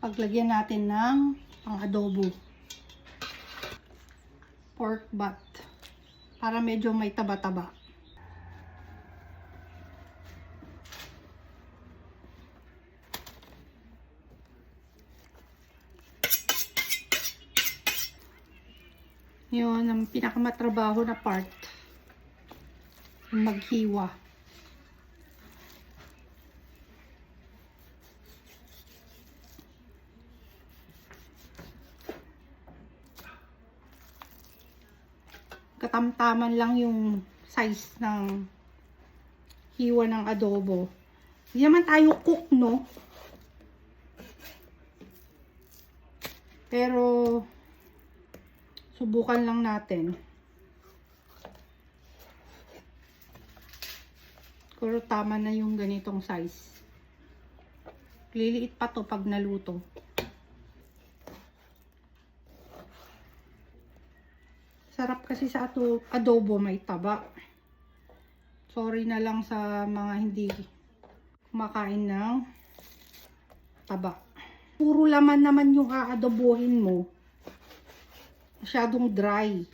paglagyan natin ng pang-adobo. Pork butt. Para medyo may taba-taba. Yun ang pinakamatrabaho na part. Maghiwa. Katamtaman lang yung size ng hiwa ng adobo. Hindi naman tayo cook, no? Pero subukan lang natin. Pero tama na yung ganitong size. Liliit pa to pag naluto. Sarap kasi sa adobo may taba. Sorry na lang sa mga hindi kumakain ng taba. Puro laman naman yung aadobohin mo. Masyadong dry.